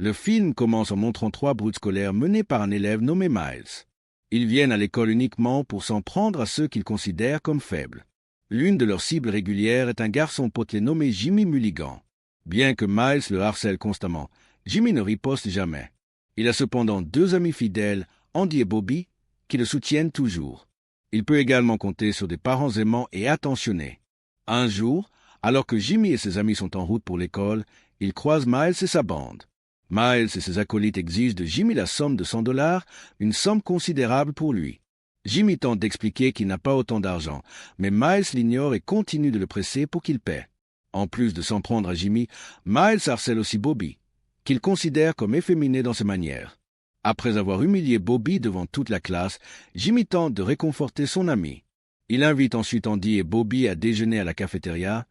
Le film commence en montrant 3 brutes scolaires menées par un élève nommé Miles. Ils viennent à l'école uniquement pour s'en prendre à ceux qu'ils considèrent comme faibles. L'une de leurs cibles régulières est un garçon potelé nommé Jimmy Mulligan. Bien que Miles le harcèle constamment, Jimmy ne riposte jamais. Il a cependant 2 amis fidèles, Andy et Bobby, qui le soutiennent toujours. Il peut également compter sur des parents aimants et attentionnés. Un jour, alors que Jimmy et ses amis sont en route pour l'école, il croise Miles et sa bande. Miles et ses acolytes exigent de Jimmy la somme de $100, une somme considérable pour lui. Jimmy tente d'expliquer qu'il n'a pas autant d'argent, mais Miles l'ignore et continue de le presser pour qu'il paie. En plus de s'en prendre à Jimmy, Miles harcèle aussi Bobby, qu'il considère comme efféminé dans ses manières. Après avoir humilié Bobby devant toute la classe, Jimmy tente de réconforter son ami. Il invite ensuite Andy et Bobby à déjeuner à la cafétéria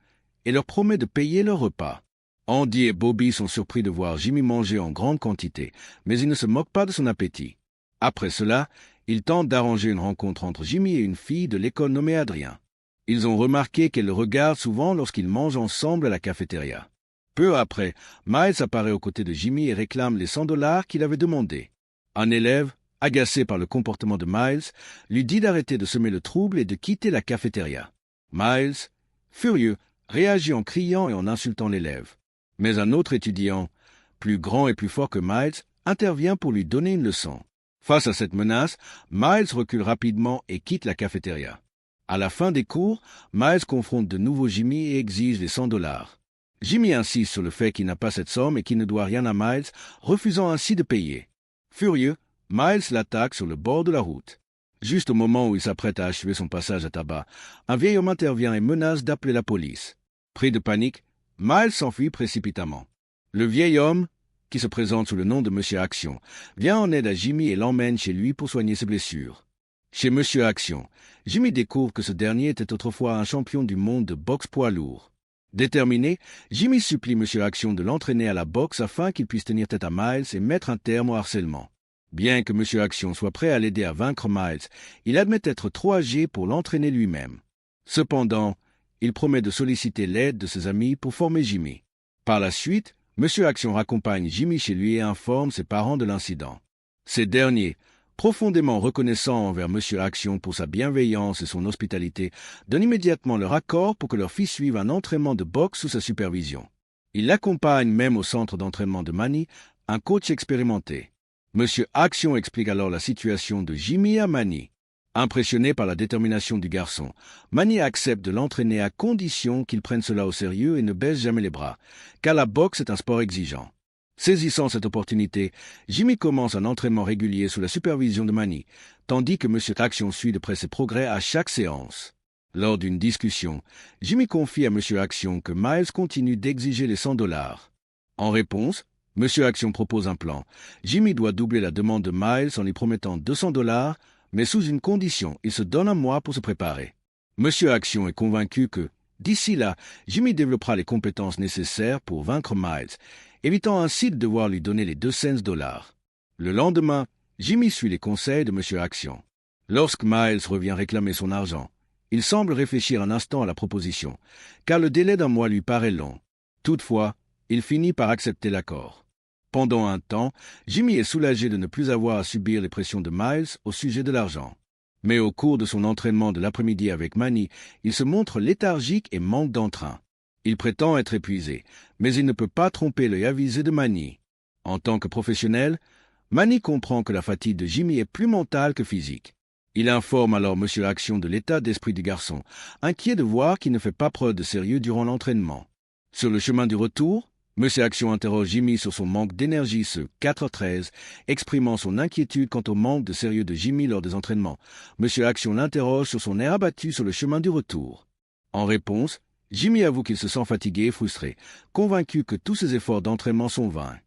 et leur promet de payer leur repas. Andy et Bobby sont surpris de voir Jimmy manger en grande quantité, mais ils ne se moquent pas de son appétit. Après cela, ils tentent d'arranger une rencontre entre Jimmy et une fille de l'école nommée Adrien. Ils ont remarqué qu'elle le regarde souvent lorsqu'ils mangent ensemble à la cafétéria. Peu après, Miles apparaît aux côtés de Jimmy et réclame les $100 qu'il avait demandés. Un élève, agacé par le comportement de Miles, lui dit d'arrêter de semer le trouble et de quitter la cafétéria. Miles, furieux, réagit en criant et en insultant l'élève. Mais un autre étudiant, plus grand et plus fort que Miles, intervient pour lui donner une leçon. Face à cette menace, Miles recule rapidement et quitte la cafétéria. À la fin des cours, Miles confronte de nouveau Jimmy et exige les $100. Jimmy insiste sur le fait qu'il n'a pas cette somme et qu'il ne doit rien à Miles, refusant ainsi de payer. Furieux, Miles l'attaque sur le bord de la route. Juste au moment où il s'apprête à achever son passage à tabac, un vieil homme intervient et menace d'appeler la police. Pris de panique, Miles s'enfuit précipitamment. Le vieil homme, qui se présente sous le nom de Monsieur Action, vient en aide à Jimmy et l'emmène chez lui pour soigner ses blessures. Chez Monsieur Action, Jimmy découvre que ce dernier était autrefois un champion du monde de boxe poids lourd. Déterminé, Jimmy supplie Monsieur Action de l'entraîner à la boxe afin qu'il puisse tenir tête à Miles et mettre un terme au harcèlement. Bien que Monsieur Action soit prêt à l'aider à vaincre Miles, il admet être trop âgé pour l'entraîner lui-même. Cependant, il promet de solliciter l'aide de ses amis pour former Jimmy. Par la suite, Monsieur Action raccompagne Jimmy chez lui et informe ses parents de l'incident. Ces derniers, profondément reconnaissants envers Monsieur Action pour sa bienveillance et son hospitalité, donnent immédiatement leur accord pour que leur fils suive un entraînement de boxe sous sa supervision. Ils l'accompagnent même au centre d'entraînement de Manny, un coach expérimenté. Monsieur Action explique alors la situation de Jimmy à Manny. Impressionné par la détermination du garçon, Manny accepte de l'entraîner à condition qu'il prenne cela au sérieux et ne baisse jamais les bras, car la boxe est un sport exigeant. Saisissant cette opportunité, Jimmy commence un entraînement régulier sous la supervision de Manny, tandis que Monsieur Action suit de près ses progrès à chaque séance. Lors d'une discussion, Jimmy confie à Monsieur Action que Miles continue d'exiger les $100. En réponse, Monsieur Action propose un plan. Jimmy doit doubler la demande de Miles en lui promettant $200, mais sous une condition, il se donne un mois pour se préparer. Monsieur Action est convaincu que, d'ici là, Jimmy développera les compétences nécessaires pour vaincre Miles, évitant ainsi de devoir lui donner les 200 $. Le lendemain, Jimmy suit les conseils de Monsieur Action. Lorsque Miles revient réclamer son argent, il semble réfléchir un instant à la proposition, car le délai d'un mois lui paraît long. Toutefois, il finit par accepter l'accord. Pendant un temps, Jimmy est soulagé de ne plus avoir à subir les pressions de Miles au sujet de l'argent. Mais au cours de son entraînement de l'après-midi avec Manny, il se montre léthargique et manque d'entrain. Il prétend être épuisé, mais il ne peut pas tromper l'œil avisé de Manny. En tant que professionnel, Manny comprend que la fatigue de Jimmy est plus mentale que physique. Il informe alors Monsieur Action de l'état d'esprit du garçon, inquiet de voir qu'il ne fait pas preuve de sérieux durant l'entraînement. Sur le chemin du retour, Monsieur Action interroge Jimmy sur son manque d'énergie ce 4-13, exprimant son inquiétude quant au manque de sérieux de Jimmy lors des entraînements. Monsieur Action l'interroge sur son air abattu sur le chemin du retour. En réponse, Jimmy avoue qu'il se sent fatigué et frustré, convaincu que tous ses efforts d'entraînement sont vains.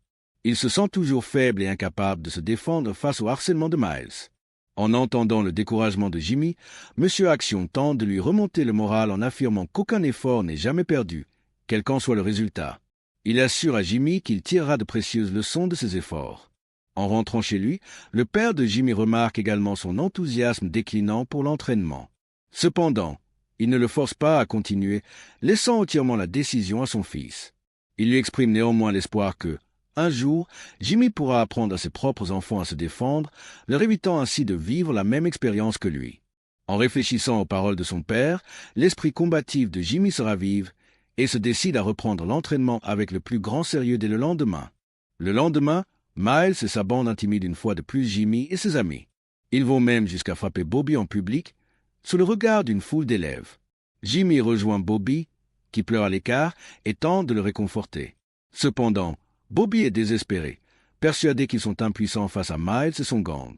Il se sent toujours faible et incapable de se défendre face au harcèlement de Miles. En entendant le découragement de Jimmy, Monsieur Action tente de lui remonter le moral en affirmant qu'aucun effort n'est jamais perdu, quel qu'en soit le résultat. Il assure à Jimmy qu'il tirera de précieuses leçons de ses efforts. En rentrant chez lui, le père de Jimmy remarque également son enthousiasme déclinant pour l'entraînement. Cependant, il ne le force pas à continuer, laissant entièrement la décision à son fils. Il lui exprime néanmoins l'espoir que, Un jour, Jimmy pourra apprendre à ses propres enfants à se défendre, leur évitant ainsi de vivre la même expérience que lui. En réfléchissant aux paroles de son père, l'esprit combatif de Jimmy se ravive et se décide à reprendre l'entraînement avec le plus grand sérieux dès le lendemain. Le lendemain, Miles et sa bande intimident une fois de plus Jimmy et ses amis. Ils vont même jusqu'à frapper Bobby en public, sous le regard d'une foule d'élèves. Jimmy rejoint Bobby, qui pleure à l'écart, et tente de le réconforter. Cependant, Bobby est désespéré, persuadé qu'ils sont impuissants face à Miles et son gang.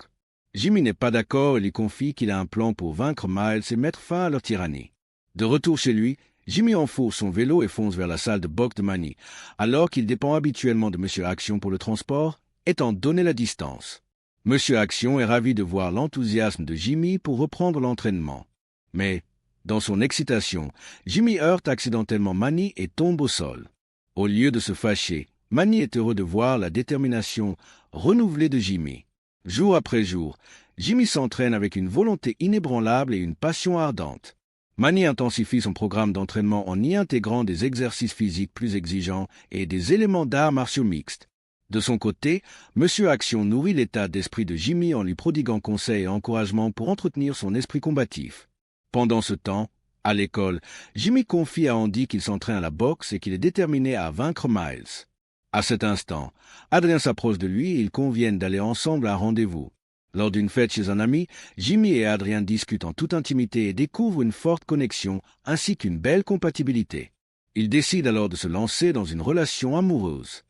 Jimmy n'est pas d'accord et lui confie qu'il a un plan pour vaincre Miles et mettre fin à leur tyrannie. De retour chez lui, Jimmy enfourche son vélo et fonce vers la salle de boxe de Manny, alors qu'il dépend habituellement de Monsieur Action pour le transport, étant donné la distance. Monsieur Action est ravi de voir l'enthousiasme de Jimmy pour reprendre l'entraînement. Mais, dans son excitation, Jimmy heurte accidentellement Manny et tombe au sol. Au lieu de se fâcher, Manny est heureux de voir la détermination renouvelée de Jimmy. Jour après jour, Jimmy s'entraîne avec une volonté inébranlable et une passion ardente. Manny intensifie son programme d'entraînement en y intégrant des exercices physiques plus exigeants et des éléments d'arts martiaux mixtes. De son côté, Monsieur Action nourrit l'état d'esprit de Jimmy en lui prodiguant conseils et encouragements pour entretenir son esprit combatif. Pendant ce temps, à l'école, Jimmy confie à Andy qu'il s'entraîne à la boxe et qu'il est déterminé à vaincre Miles. À cet instant, Adrien s'approche de lui et ils conviennent d'aller ensemble à un rendez-vous. Lors d'une fête chez un ami, Jimmy et Adrien discutent en toute intimité et découvrent une forte connexion ainsi qu'une belle compatibilité. Ils décident alors de se lancer dans une relation amoureuse.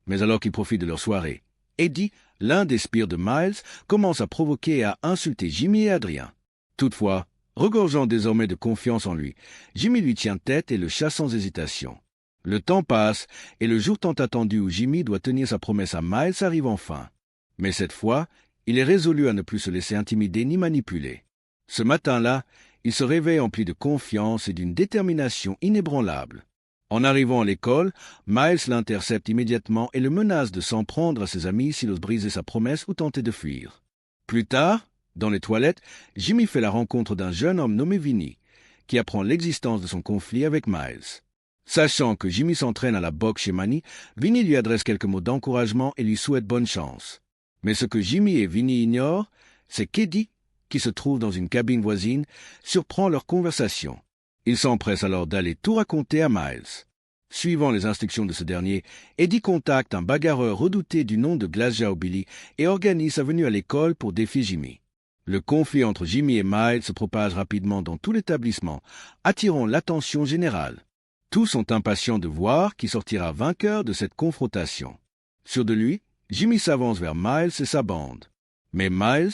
Mais alors qu'ils profitent de leur soirée, Eddie, l'un des sbires de Miles, commence à provoquer et à insulter Jimmy et Adrien. Toutefois, regorgeant désormais de confiance en lui, Jimmy lui tient tête et le chasse sans hésitation. Le temps passe et le jour tant attendu où Jimmy doit tenir sa promesse à Miles arrive enfin. Mais cette fois, il est résolu à ne plus se laisser intimider ni manipuler. Ce matin-là, il se réveille empli de confiance et d'une détermination inébranlable. En arrivant à l'école, Miles l'intercepte immédiatement et le menace de s'en prendre à ses amis s'il ose briser sa promesse ou tenter de fuir. Plus tard, dans les toilettes, Jimmy fait la rencontre d'un jeune homme nommé Vinny, qui apprend l'existence de son conflit avec Miles. Sachant que Jimmy s'entraîne à la boxe chez Manny, Vinny lui adresse quelques mots d'encouragement et lui souhaite bonne chance. Mais ce que Jimmy et Vinny ignorent, c'est qu'Eddie, qui se trouve dans une cabine voisine, surprend leur conversation. Il s'empresse alors d'aller tout raconter à Miles. Suivant les instructions de ce dernier, Eddie contacte un bagarreur redouté du nom de Glasgow Billy et organise sa venue à l'école pour défier Jimmy. Le conflit entre Jimmy et Miles se propage rapidement dans tout l'établissement, attirant l'attention générale. Tous sont impatients de voir qui sortira vainqueur de cette confrontation. Sûr de lui, Jimmy s'avance vers Miles et sa bande. Mais Miles,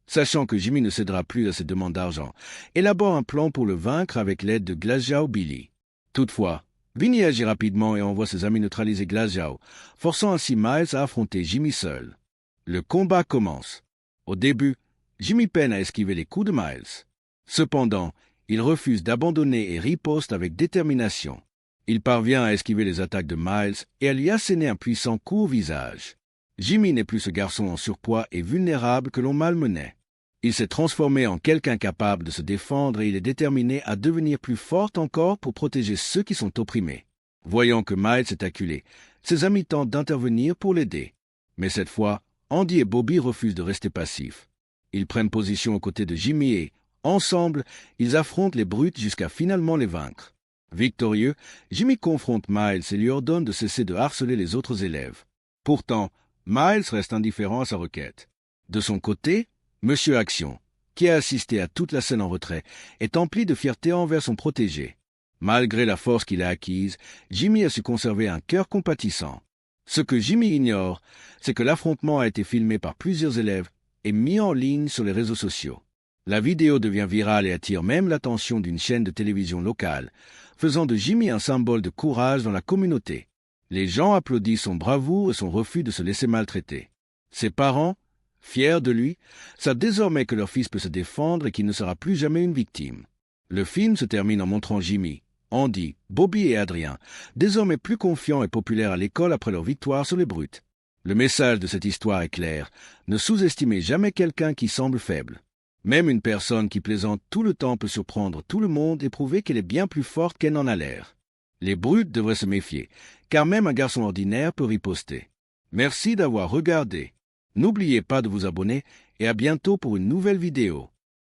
sachant que Jimmy ne cédera plus à ses demandes d'argent, élabore un plan pour le vaincre avec l'aide de Glasgow Billy. Toutefois, Vinny agit rapidement et envoie ses amis neutraliser Glasgow, forçant ainsi Miles à affronter Jimmy seul. Le combat commence. Au début, Jimmy peine à esquiver les coups de Miles. Cependant, il refuse d'abandonner et riposte avec détermination. Il parvient à esquiver les attaques de Miles et à lui asséner un puissant coup au visage. Jimmy n'est plus ce garçon en surpoids et vulnérable que l'on malmenait. Il s'est transformé en quelqu'un capable de se défendre et il est déterminé à devenir plus fort encore pour protéger ceux qui sont opprimés. Voyant que Miles est acculé, ses amis tentent d'intervenir pour l'aider. Mais cette fois, Andy et Bobby refusent de rester passifs. Ils prennent position aux côtés de Jimmy et, ensemble, ils affrontent les brutes jusqu'à finalement les vaincre. Victorieux, Jimmy confronte Miles et lui ordonne de cesser de harceler les autres élèves. Pourtant, Miles reste indifférent à sa requête. De son côté, Monsieur Action, qui a assisté à toute la scène en retrait, est empli de fierté envers son protégé. Malgré la force qu'il a acquise, Jimmy a su conserver un cœur compatissant. Ce que Jimmy ignore, c'est que l'affrontement a été filmé par plusieurs élèves et mis en ligne sur les réseaux sociaux. La vidéo devient virale et attire même l'attention d'une chaîne de télévision locale, faisant de Jimmy un symbole de courage dans la communauté. Les gens applaudissent son bravoure et son refus de se laisser maltraiter. Ses parents, fiers de lui, savent désormais que leur fils peut se défendre et qu'il ne sera plus jamais une victime. Le film se termine en montrant Jimmy, Andy, Bobby et Adrien, désormais plus confiants et populaires à l'école après leur victoire sur les brutes. Le message de cette histoire est clair, ne sous-estimez jamais quelqu'un qui semble faible. Même une personne qui plaisante tout le temps peut surprendre tout le monde et prouver qu'elle est bien plus forte qu'elle n'en a l'air. Les brutes devraient se méfier, car même un garçon ordinaire peut riposter. Merci d'avoir regardé. N'oubliez pas de vous abonner et à bientôt pour une nouvelle vidéo.